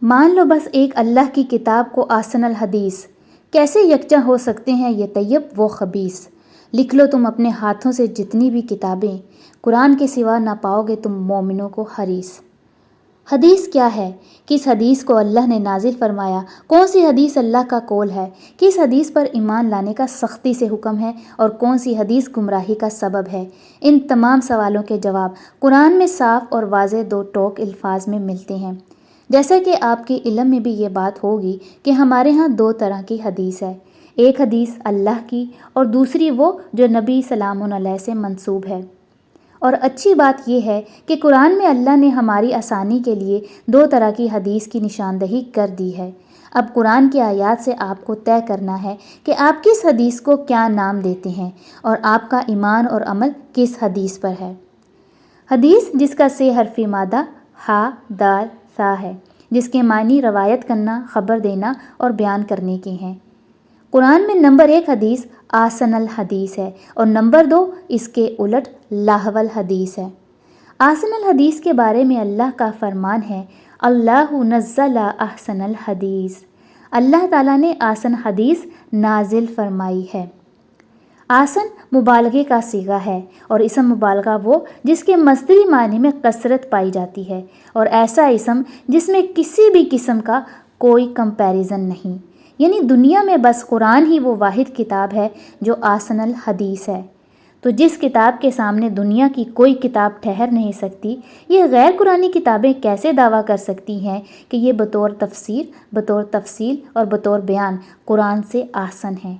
مان لو بس ایک اللہ کی کتاب کو احسن الحدیث، کیسے یکجا ہو سکتے ہیں یہ طیب و خبیث؟ لکھ لو تم اپنے ہاتھوں سے جتنی بھی کتابیں، قرآن کے سوا نہ پاؤ گے تم مومنوں کو حریص۔ حدیث کیا ہے؟ کس حدیث کو اللہ نے نازل فرمایا؟ کون سی حدیث اللہ کا قول ہے؟ کس حدیث پر ایمان لانے کا سختی سے حکم ہے اور کون سی حدیث گمراہی کا سبب ہے؟ ان تمام سوالوں کے جواب قرآن میں صاف اور واضح دو ٹوک الفاظ میں ملتے ہیں۔ جیسا کہ آپ کے علم میں بھی یہ بات ہوگی کہ ہمارے ہاں دو طرح کی حدیث ہے، ایک حدیث اللہ کی اور دوسری وہ جو نبی سلام علیہ سے منسوب ہے۔ اور اچھی بات یہ ہے کہ قرآن میں اللہ نے ہماری آسانی کے لیے دو طرح کی حدیث کی نشاندہی کر دی ہے۔ اب قرآن کی آیات سے آپ کو طے کرنا ہے کہ آپ کس حدیث کو کیا نام دیتے ہیں اور آپ کا ایمان اور عمل کس حدیث پر ہے۔ حدیث جس کا سے حرفی مادہ ہا دال ثا ہے، جس کے معنی روایت کرنا، خبر دینا اور بیان کرنے کے ہیں۔ قرآن میں نمبر 1 حدیث احسن الحدیث ہے اور نمبر 2 اس کے الٹ لہو الحدیث ہے۔ احسن الحدیث کے بارے میں اللہ کا فرمان ہے، اللہ نزل احسن الحدیث، اللہ تعالیٰ نے احسن حدیث نازل فرمائی ہے۔ احسن مبالغے کا صیغہ ہے اور اسم مبالغہ وہ جس کے مصدری معنی میں کثرت پائی جاتی ہے، اور ایسا اسم جس میں کسی بھی قسم کا کوئی کمپیریزن نہیں، یعنی دنیا میں بس قرآن ہی وہ واحد کتاب ہے جو احسن الحدیث ہے۔ تو جس کتاب کے سامنے دنیا کی کوئی کتاب ٹھہر نہیں سکتی، یہ غیر قرآنی کتابیں کیسے دعویٰ کر سکتی ہیں کہ یہ بطور تفسیر، بطور تفصیل اور بطور بیان قرآن سے احسن ہیں،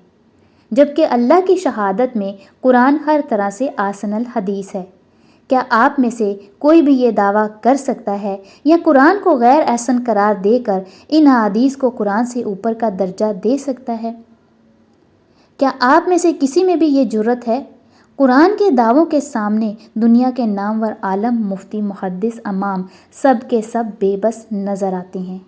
جبکہ اللہ کی شہادت میں قرآن ہر طرح سے احسن الحدیث ہے۔ کیا آپ میں سے کوئی بھی یہ دعویٰ کر سکتا ہے یا قرآن کو غیر احسن قرار دے کر ان احادیث کو قرآن سے اوپر کا درجہ دے سکتا ہے؟ کیا آپ میں سے کسی میں بھی یہ جرأت ہے؟ قرآن کے دعووں کے سامنے دنیا کے نامور عالم، مفتی، محدث، امام سب کے سب بے بس نظر آتے ہیں۔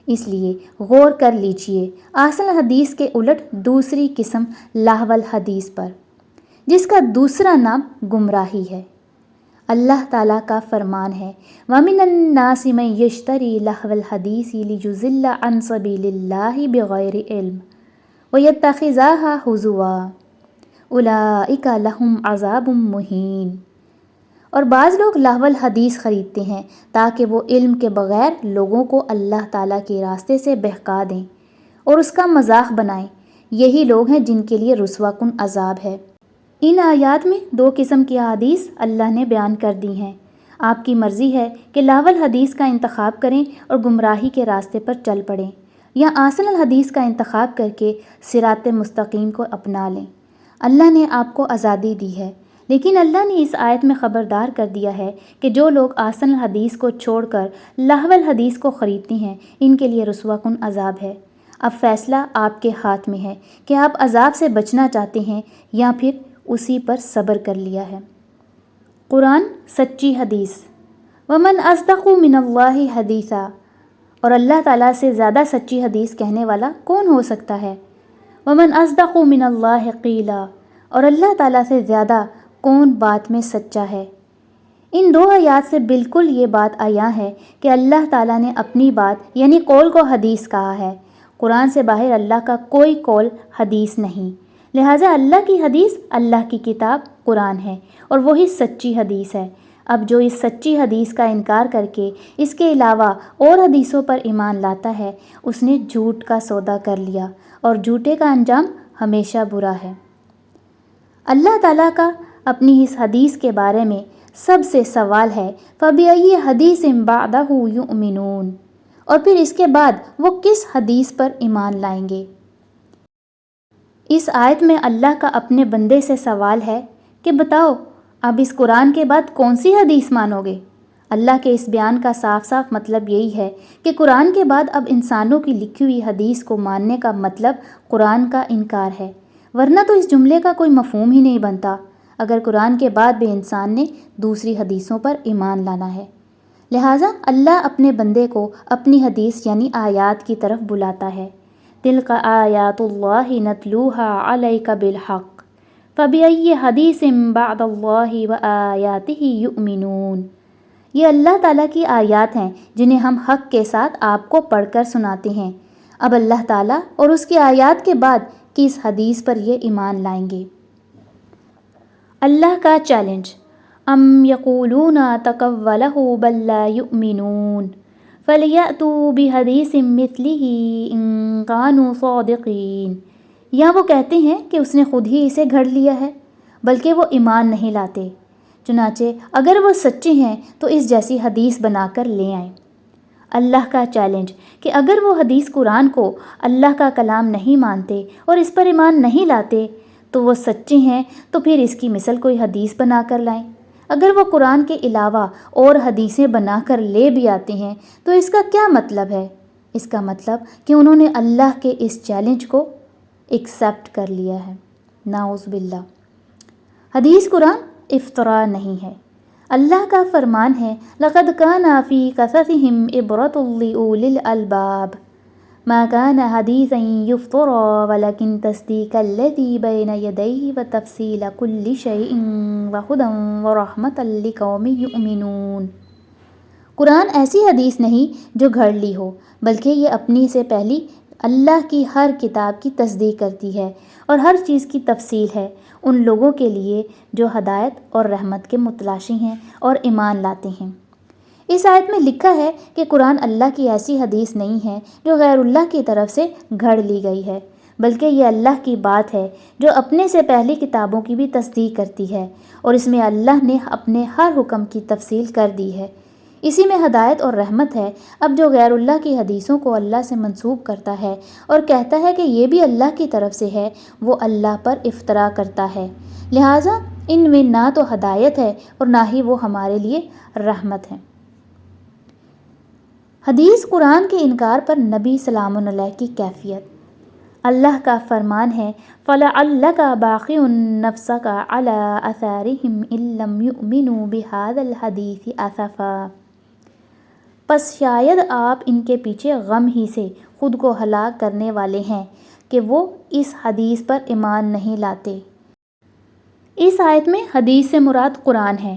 اس لیے غور کر لیجئے احسن الحدیث کے الٹ دوسری قسم لہو الحدیث پر، جس کا دوسرا نام گمراہی ہے۔ اللہ تعالیٰ کا فرمان ہے، وَمِنَ النَّاسِ مَن يَشْتَرِي لَهْوَ الْحَدِيثِ لِيُضِلَّ عَن سَبِيلِ اللَّهِ بِغَيْرِ عِلْمٍ وَيَتَّخِذَهَا هُزُوًا أُولَئِكَ لَهُمْ عَذَابٌ مُّهِينٌ۔ اور بعض لوگ لہو الحدیث خریدتے ہیں تاکہ وہ علم کے بغیر لوگوں کو اللہ تعالیٰ کے راستے سے بہکا دیں اور اس کا مذاق بنائیں۔ یہی لوگ ہیں جن کے لیے رسوا کن عذاب ہے۔ ان آیات میں دو قسم کی احادیث اللہ نے بیان کر دی ہیں۔ آپ کی مرضی ہے کہ لہو الحدیث کا انتخاب کریں اور گمراہی کے راستے پر چل پڑیں، یا احسن الحدیث کا انتخاب کر کے صراط مستقیم کو اپنا لیں۔ اللہ نے آپ کو آزادی دی ہے، لیکن اللہ نے اس آیت میں خبردار کر دیا ہے کہ جو لوگ احسن الحدیث کو چھوڑ کر لہو الحدیث کو خریدتے ہیں، ان کے لیے رسوا کن عذاب ہے۔ اب فیصلہ آپ کے ہاتھ میں ہے کہ آپ عذاب سے بچنا چاہتے ہیں یا پھر اسی پر صبر کر لیا ہے۔ قرآن سچی حدیث، وَمَنْ أَصْدَقُ مِنَ اللَّهِ حَدِيثًا، اور اللہ تعالیٰ سے زیادہ سچی حدیث کہنے والا کون ہو سکتا ہے؟ وَمَنْ أَصْدَقُ مِنَ اللَّهِ قِيلًا، اور اللہ تعالیٰ سے زیادہ کون بات میں سچا ہے؟ ان دو آیات سے بالکل یہ بات عیاں ہے کہ اللہ تعالیٰ نے اپنی بات یعنی قول کو حدیث کہا ہے۔ قرآن سے باہر اللہ کا کوئی قول حدیث نہیں، لہٰذا اللہ کی حدیث اللہ کی کتاب قرآن ہے اور وہی سچی حدیث ہے۔ اب جو اس سچی حدیث کا انکار کر کے اس کے علاوہ اور حدیثوں پر ایمان لاتا ہے، اس نے جھوٹ کا سودا کر لیا اور جھوٹے کا انجام ہمیشہ برا ہے۔ اللہ تعالیٰ کا اپنی اس حدیث کے بارے میں سب سے سوال ہے، فَبِأَيِّ حَدِيثٍ بَعْدَهُ يُؤْمِنُونَ، اور پھر اس کے بعد وہ کس حدیث پر ایمان لائیں گے؟ اس آیت میں اللہ کا اپنے بندے سے سوال ہے کہ بتاؤ اب اس قرآن کے بعد کون سی حدیث مانو گے؟ اللہ کے اس بیان کا صاف صاف مطلب یہی ہے کہ قرآن کے بعد اب انسانوں کی لکھی ہوئی حدیث کو ماننے کا مطلب قرآن کا انکار ہے، ورنہ تو اس جملے کا کوئی مفہوم ہی نہیں بنتا اگر قرآن کے بعد بھی انسان نے دوسری حدیثوں پر ایمان لانا ہے۔ لہٰذا اللہ اپنے بندے کو اپنی حدیث یعنی آیات کی طرف بلاتا ہے، تِلْکَ آیاتُ اللَّهِ نَتْلُوهَا عَلَيْکَ بِالْحَقِّ فَبِأَيِّ حَدِیثٍ بَعْدَ اللَّهِ وَآیَاتِهِ یُؤْمِنُونَ۔ یہ اللہ تعالیٰ کی آیات ہیں جنہیں ہم حق کے ساتھ آپ کو پڑھ کر سناتے ہیں۔ اب اللہ تعالیٰ اور اس کی آیات کے بعد کس حدیث پر یہ ایمان لائیں گے؟ اللہ کا چیلنج، ام یقولون تقولہ بل لا یؤمنون فلیأتوا بحدیث مثلہ ان کانوا صادقین۔ یا وہ کہتے ہیں کہ اس نے خود ہی اسے گھڑ لیا ہے بلکہ وہ ایمان نہیں لاتے، چنانچہ اگر وہ سچے ہیں تو اس جیسی حدیث بنا کر لے آئیں۔ اللہ کا چیلنج کہ اگر وہ حدیث قرآن کو اللہ کا کلام نہیں مانتے اور اس پر ایمان نہیں لاتے تو وہ سچے ہیں تو پھر اس کی مثل کوئی حدیث بنا کر لائیں۔ اگر وہ قرآن کے علاوہ اور حدیثیں بنا کر لے بھی آتے ہیں تو اس کا کیا مطلب ہے؟ اس کا مطلب کہ انہوں نے اللہ کے اس چیلنج کو ایکسیپٹ کر لیا ہے۔ نعوذ باللہ۔ حدیث قرآن افطرا نہیں ہے۔ اللہ کا فرمان ہے لقد کان فی قصصہم عبرۃ لأولی الالباب ما کان حدیثا یفترا ولکن تصدیق الذی بین یدیہ وتفصیل کل شیء وہدی ورحمۃ لقوم یؤمنون۔ قرآن ایسی حدیث نہیں جو گھڑ لی ہو، بلکہ یہ اپنی سے پہلی اللہ کی ہر کتاب کی تصدیق کرتی ہے اور ہر چیز کی تفصیل ہے ان لوگوں کے لیے جو ہدایت اور رحمت کے متلاشی ہیں اور ایمان لاتے ہیں۔ اس آیت میں لکھا ہے کہ قرآن اللہ کی ایسی حدیث نہیں ہے جو غیر اللہ کی طرف سے گھڑ لی گئی ہے، بلکہ یہ اللہ کی بات ہے جو اپنے سے پہلی کتابوں کی بھی تصدیق کرتی ہے اور اس میں اللہ نے اپنے ہر حکم کی تفصیل کر دی ہے۔ اسی میں ہدایت اور رحمت ہے۔ اب جو غیر اللہ کی حدیثوں کو اللہ سے منسوب کرتا ہے اور کہتا ہے کہ یہ بھی اللہ کی طرف سے ہے، وہ اللہ پر افترا کرتا ہے، لہٰذا ان میں نہ تو ہدایت ہے اور نہ ہی وہ ہمارے لیے رحمت ہے۔ حدیث قرآن کے انکار پر نبی سلام علیہ کی کیفیت۔ اللہ کا فرمان ہے فَلَعَلَّكَ بَاخِعٌ نَفْسَكَ عَلَىٰ آثَارِهِمْ إِن لَّمْ يُؤْمِنُوا بِهَٰذَا الْحَدِيثِ آسَفًا۔ پس شاید آپ ان کے پیچھے غم ہی سے خود کو ہلاک کرنے والے ہیں کہ وہ اس حدیث پر ایمان نہیں لاتے۔ اس آیت میں حدیث سے مراد قرآن ہے۔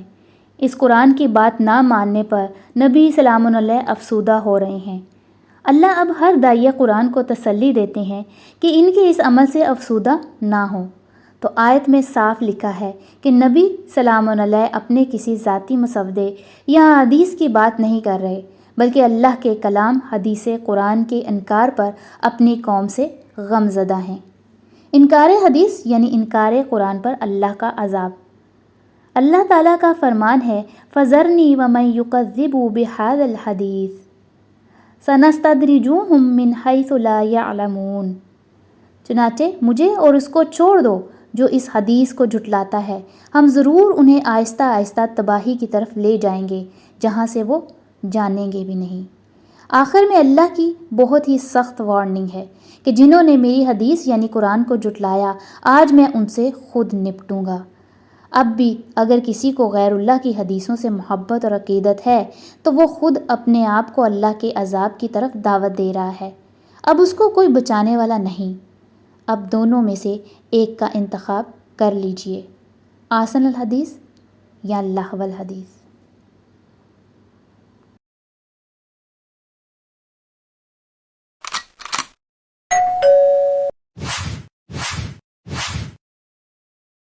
اس قرآن کی بات نہ ماننے پر نبی سلام علیہ افسودہ ہو رہے ہیں۔ اللہ اب ہر داعیہ قرآن کو تسلی دیتے ہیں کہ ان کے اس عمل سے افسودہ نہ ہوں۔ تو آیت میں صاف لکھا ہے کہ نبی سلام علیہ اپنے کسی ذاتی مسودے یا حدیث کی بات نہیں کر رہے، بلکہ اللہ کے کلام حدیث قرآن کے انکار پر اپنی قوم سے غم زدہ ہیں۔ انکار حدیث یعنی انکار قرآن پر اللہ کا عذاب۔ اللہ تعالیٰ کا فرمان ہے فَذَرْنِي وَمَن يُكَذِّبُ بِهَٰذَا الْحَدِيثِ سَنَسْتَدْرِجُهُم مِّنْ حَيْثُ لَا يَعْلَمُونَ۔ چنانچہ مجھے اور اس کو چھوڑ دو جو اس حدیث کو جھٹلاتا ہے، ہم ضرور انہیں آہستہ آہستہ تباہی کی طرف لے جائیں گے جہاں سے وہ جانیں گے بھی نہیں۔ آخر میں اللہ کی بہت ہی سخت وارننگ ہے کہ جنہوں نے میری حدیث یعنی قرآن کو جھٹلایا، آج میں ان سے خود نپٹوں گا۔ اب بھی اگر کسی کو غیر اللہ کی حدیثوں سے محبت اور عقیدت ہے تو وہ خود اپنے آپ کو اللہ کے عذاب کی طرف دعوت دے رہا ہے۔ اب اس کو کوئی بچانے والا نہیں۔ اب دونوں میں سے ایک کا انتخاب کر لیجئے، احسن الحدیث یا لغو الحدیث۔